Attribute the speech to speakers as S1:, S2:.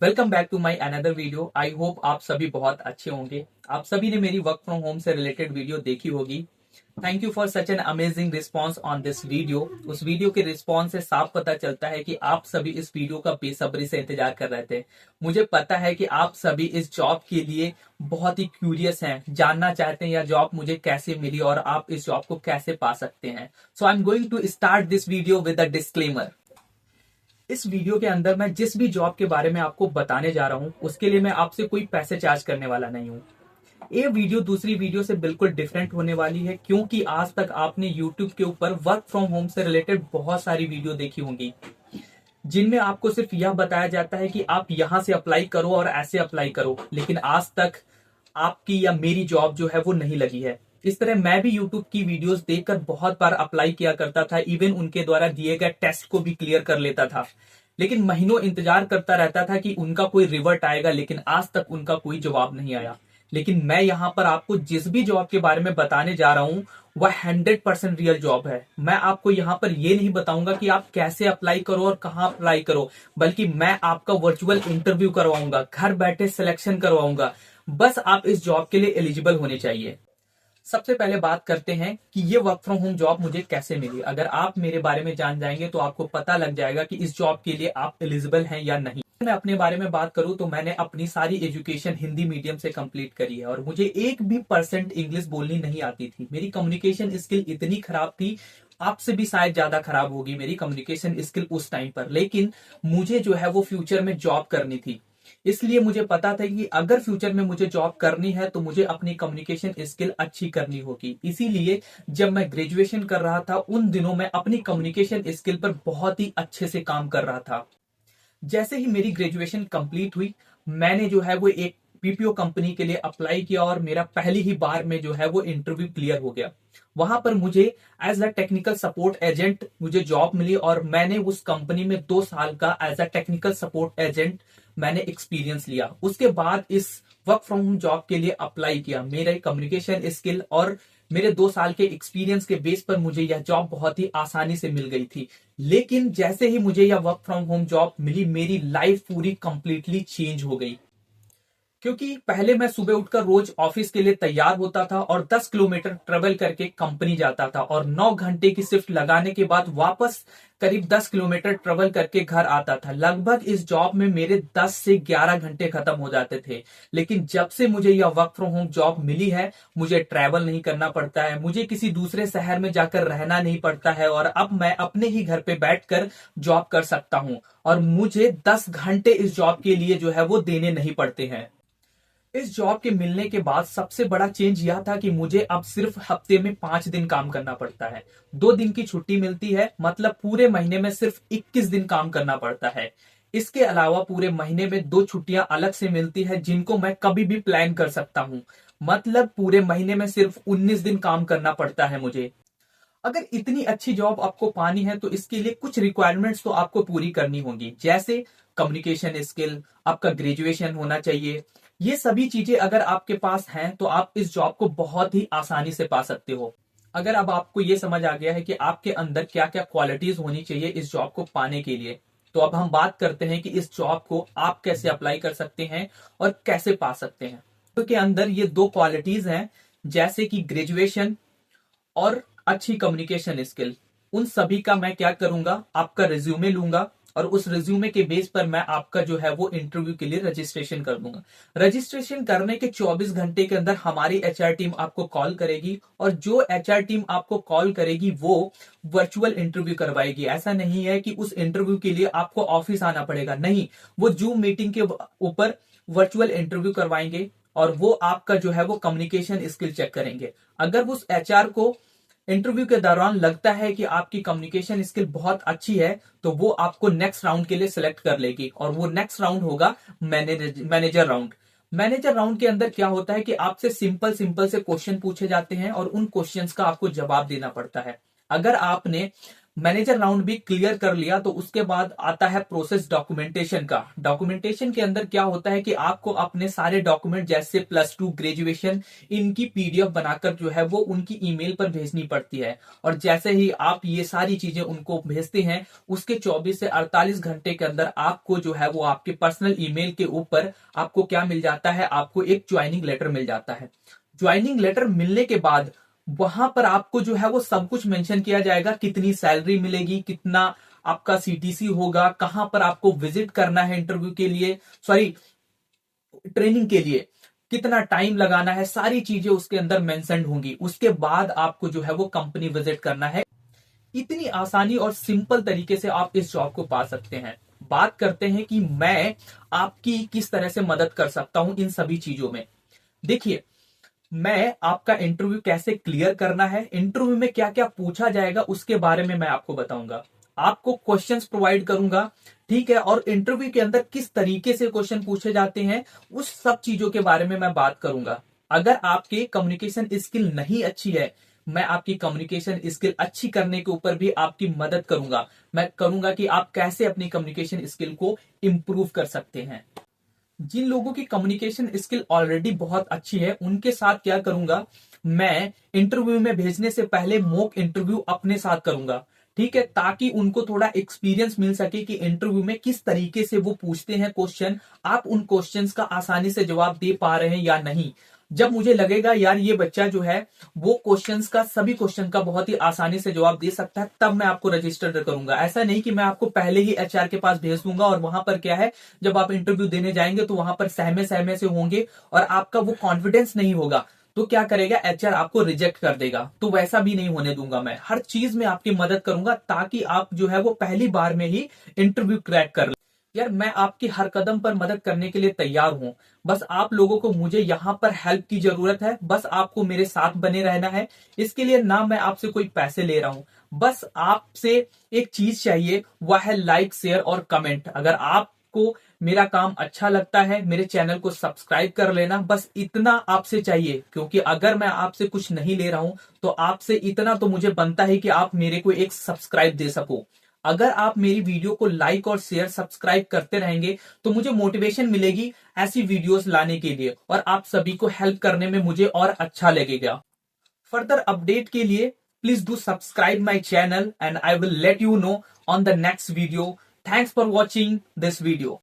S1: Welcome back to my another video. I hope आप सभी बहुत अच्छे होंगे। आप सभी ने मेरी वर्क फ्रॉम होम से रिलेटेड वीडियो देखी होगी। Thank you for such an amazing response on this video. उस वीडियो के रिस्पॉन्स से साफ पता चलता है कि आप सभी इस वीडियो का बेसब्री से इंतजार कर रहे थे। मुझे पता है कि आप सभी इस जॉब के लिए बहुत ही क्यूरियस हैं, जानना चाहते हैं यह जॉब मुझे कैसे मिली और आप इस जॉब को कैसे पा सकते हैं। So I am going to start this video with a disclaimer. इस वीडियो के अंदर मैं जिस भी जॉब के बारे में आपको बताने जा रहा हूं उसके लिए मैं आपसे कोई पैसे चार्ज करने वाला नहीं हूं। ये वीडियो दूसरी वीडियो से बिल्कुल डिफरेंट होने वाली है, क्योंकि आज तक आपने YouTube के ऊपर वर्क फ्रॉम होम से रिलेटेड बहुत सारी वीडियो देखी होंगी जिनमें आपको सिर्फ यह बताया जाता है कि आप यहां से अप्लाई करो और ऐसे अप्लाई करो, लेकिन आज तक आपकी या मेरी जॉब जो है वो नहीं लगी है। इस तरह मैं भी यूट्यूब की वीडियोस देखकर बहुत बार अप्लाई किया करता था, इवन उनके द्वारा दिए गए टेस्ट को भी क्लियर कर लेता था, लेकिन महीनों इंतजार करता रहता था कि उनका कोई रिवर्ट आएगा, लेकिन आज तक उनका कोई जवाब नहीं आया। लेकिन मैं यहाँ पर आपको जिस भी जॉब के बारे में बताने जा रहा हूँ वह 100% रियल जॉब है। मैं आपको यहाँ पर यह नहीं बताऊंगा कि आप कैसे अप्लाई करो और कहाँ अप्लाई करो, बल्कि मैं आपका वर्चुअल इंटरव्यू करवाऊंगा, घर बैठे सिलेक्शन करवाऊंगा। बस आप इस जॉब के लिए एलिजिबल होने चाहिए। सबसे पहले बात करते हैं कि ये वर्क फ्रॉम होम जॉब मुझे कैसे मिली। अगर आप मेरे बारे में जान जाएंगे तो आपको पता लग जाएगा कि इस जॉब के लिए आप एलिजिबल हैं या नहीं। मैं अपने बारे में बात करूं तो मैंने अपनी सारी एजुकेशन हिंदी मीडियम से कंप्लीट करी है और मुझे 1% इंग्लिश बोलनी नहीं आती थी। मेरी कम्युनिकेशन स्किल इतनी खराब थी, आपसे भी शायद ज्यादा खराब होगी मेरी कम्युनिकेशन स्किल उस टाइम पर, लेकिन मुझे जो है वो फ्यूचर में जॉब करनी थी। इसलिए मुझे पता था कि अगर फ्यूचर में मुझे जॉब करनी है तो मुझे अपनी कम्युनिकेशन स्किल अच्छी करनी होगी। इसीलिए जब मैं ग्रेजुएशन कर रहा था उन दिनों मैं अपनी कम्युनिकेशन स्किल पर बहुत ही अच्छे से काम कर रहा था। जैसे ही मेरी ग्रेजुएशन कंप्लीट हुई, मैंने जो है वो एक बीपीओ कंपनी के लिए अप्लाई किया और मेरा पहली ही बार में जो है वो इंटरव्यू क्लियर हो गया। वहां पर मुझे as a technical support agent मुझे जॉब मिली और मैंने उस कंपनी में 2 साल का as a technical support agent मैंने एक्सपीरियंस लिया। उसके बाद इस वर्क फ्रॉम होम जॉब के लिए अप्लाई किया। मेरे कम्युनिकेशन स्किल और मेरे 2 साल के एक्सपीरियंस के बेस पर मुझे यह जॉब बहुत ही आसानी से मिल गई थी। लेकिन जैसे ही मुझे यह वर्क फ्रॉम होम जॉब मिली, मेरी लाइफ पूरी कंप्लीटली चेंज हो गई। क्योंकि पहले मैं सुबह उठकर रोज ऑफिस के लिए तैयार होता था और 10 किलोमीटर ट्रेवल करके कंपनी जाता था और 9 घंटे की शिफ्ट लगाने के बाद वापस करीब 10 किलोमीटर ट्रेवल करके घर आता था। लगभग इस जॉब में मेरे 10 से 11 घंटे खत्म हो जाते थे। लेकिन जब से मुझे यह वर्क फ्रॉम होम जॉब मिली है, मुझे ट्रैवल नहीं करना पड़ता है, मुझे किसी दूसरे शहर में जाकर रहना नहीं पड़ता है और अब मैं अपने ही घर पे बैठकर जॉब कर सकता हूँ और मुझे 10 घंटे इस जॉब के लिए जो है वो देने नहीं पड़ते हैं। इस जॉब के मिलने के बाद सबसे बड़ा चेंज यह था कि मुझे अब सिर्फ हफ्ते में 5 दिन काम करना पड़ता है। 2 दिन की छुट्टी मिलती है, मतलब पूरे महीने में सिर्फ 21 दिन काम करना पड़ता है। इसके अलावा पूरे महीने में 2 छुट्टियां अलग से मिलती है जिनको मैं कभी भी प्लान कर सकता हूं। मतलब पूरे महीने में सिर्फ 19 दिन काम करना पड़ता है मुझे। अगर इतनी अच्छी जॉब आपको पानी है तो इसके लिए कुछ रिक्वायरमेंट्स तो आपको पूरी करनी होगी, जैसे कम्युनिकेशन स्किल, आपका ग्रेजुएशन होना चाहिए। ये सभी चीजें अगर आपके पास हैं तो आप इस जॉब को बहुत ही आसानी से पा सकते हो। अगर अब आपको ये समझ आ गया है कि आपके अंदर क्या क्या क्वालिटीज होनी चाहिए इस जॉब को पाने के लिए, तो अब हम बात करते हैं कि इस जॉब को आप कैसे अप्लाई कर सकते हैं और कैसे पा सकते हैं। तो के अंदर ये 2 क्वालिटीज हैं, जैसे कि ग्रेजुएशन और अच्छी कम्युनिकेशन स्किल। उन सभी का मैं क्या करूंगा, आपका रिज्यूमे लूंगा और उस रिज्यूमे के बेस पर मैं आपका जो है वो इंटरव्यू के लिए रजिस्ट्रेशन कर दूंगा। रजिस्ट्रेशन करने के 24 घंटे के अंदर हमारी एचआर टीम आपको कॉल करेगी और जो एचआर टीम आपको कॉल करेगी वो वर्चुअल इंटरव्यू करवाएगी। ऐसा नहीं है कि उस इंटरव्यू के लिए आपको ऑफिस आना पड़ेगा, नहीं, वो जूम मीटिंग के ऊपर वर्चुअल इंटरव्यू करवाएंगे और वो आपका जो है वो कम्युनिकेशन स्किल चेक करेंगे। अगर उस एचआर को इंटरव्यू के दौरान लगता है कि आपकी कम्युनिकेशन स्किल बहुत अच्छी है तो वो आपको नेक्स्ट राउंड के लिए सिलेक्ट कर लेगी और वो नेक्स्ट राउंड होगा मैनेजर राउंड। मैनेजर राउंड के अंदर क्या होता है कि आपसे सिंपल सिंपल से क्वेश्चन पूछे जाते हैं और उन क्वेश्चंस का आपको जवाब देना पड़ता है। अगर आपने मैनेजर राउंड भी क्लियर कर लिया तो उसके बाद आता है प्रोसेस डॉक्यूमेंटेशन का। डॉक्यूमेंटेशन के अंदर क्या होता है कि आपको अपने सारे डॉक्यूमेंट जैसे +2 ग्रेजुएशन इनकी पीडीएफ बनाकर जो है वो उनकी ईमेल पर भेजनी पड़ती है। और जैसे ही आप ये सारी चीजें उनको भेजते हैं उसके 24 से 48 घंटे के अंदर आपको जो है वो आपके पर्सनल ईमेल के ऊपर आपको क्या मिल जाता है, आपको एक ज्वाइनिंग लेटर मिल जाता है। ज्वाइनिंग लेटर मिलने के बाद वहां पर आपको जो है वो सब कुछ मेंशन किया जाएगा, कितनी सैलरी मिलेगी, कितना आपका सीटीसी होगा, कहां पर आपको विजिट करना है इंटरव्यू के लिए, सॉरी ट्रेनिंग के लिए, कितना टाइम लगाना है, सारी चीजें उसके अंदर मेंशन होंगी। उसके बाद आपको जो है वो कंपनी विजिट करना है। इतनी आसानी और सिंपल तरीके से आप इस जॉब को पा सकते हैं। बात करते हैं कि मैं आपकी किस तरह से मदद कर सकता हूं इन सभी चीजों में। देखिए, मैं आपका इंटरव्यू कैसे क्लियर करना है, इंटरव्यू में क्या क्या पूछा जाएगा उसके बारे में मैं आपको बताऊंगा। आपको क्वेश्चंस प्रोवाइड करूंगा, ठीक है, और इंटरव्यू के अंदर किस तरीके से क्वेश्चन पूछे जाते हैं उस सब चीजों के बारे में मैं बात करूंगा। अगर आपकी कम्युनिकेशन स्किल नहीं अच्छी है, मैं आपकी कम्युनिकेशन स्किल अच्छी करने के ऊपर भी आपकी मदद करूंगा। मैं करूंगा कि आप कैसे अपनी कम्युनिकेशन स्किल को इंप्रूव कर सकते हैं। जिन लोगों की कम्युनिकेशन स्किल ऑलरेडी बहुत अच्छी है उनके साथ क्या करूंगा, मैं इंटरव्यू में भेजने से पहले मॉक इंटरव्यू अपने साथ करूंगा, ठीक है, ताकि उनको थोड़ा एक्सपीरियंस मिल सके कि इंटरव्यू में किस तरीके से वो पूछते हैं क्वेश्चन, आप उन क्वेश्चंस का आसानी से जवाब दे पा रहे हैं या नहीं। जब मुझे लगेगा यार ये बच्चा जो है वो क्वेश्चंस का, सभी क्वेश्चन का बहुत ही आसानी से जवाब दे सकता है, तब मैं आपको रजिस्टर करूंगा। ऐसा नहीं कि मैं आपको पहले ही एचआर के पास भेज दूंगा और वहां पर क्या है, जब आप इंटरव्यू देने जाएंगे तो वहां पर सहमे सहमे से होंगे और आपका वो कॉन्फिडेंस नहीं होगा, तो क्या करेगा एचआर, आपको रिजेक्ट कर देगा। तो वैसा भी नहीं होने दूंगा। मैं हर चीज में आपकी मदद करूंगा ताकि आप जो है वो पहली बार में ही इंटरव्यू क्रैक कर। यार मैं आपकी हर कदम पर मदद करने के लिए तैयार हूं। बस आप लोगों को, मुझे यहां पर हेल्प की जरूरत है, बस आपको मेरे साथ बने रहना है। इसके लिए ना मैं आपसे कोई पैसे ले रहा हूं, बस आपसे एक चीज चाहिए, वह है लाइक, शेयर और कमेंट। अगर आपको मेरा काम अच्छा लगता है, मेरे चैनल को सब्सक्राइब कर लेना, बस इतना आपसे चाहिए। क्योंकि अगर मैं आपसे कुछ नहीं ले रहा हूं तो आपसे इतना तो मुझे बनता है कि आप मेरे को एक सब्सक्राइब दे सको। अगर आप मेरी वीडियो को लाइक और शेयर सब्सक्राइब करते रहेंगे तो मुझे मोटिवेशन मिलेगी ऐसी वीडियोस लाने के लिए, और आप सभी को हेल्प करने में मुझे और अच्छा लगेगा। फर्दर अपडेट के लिए please do subscribe my channel and I will let you know on the next video. Thanks for watching this video.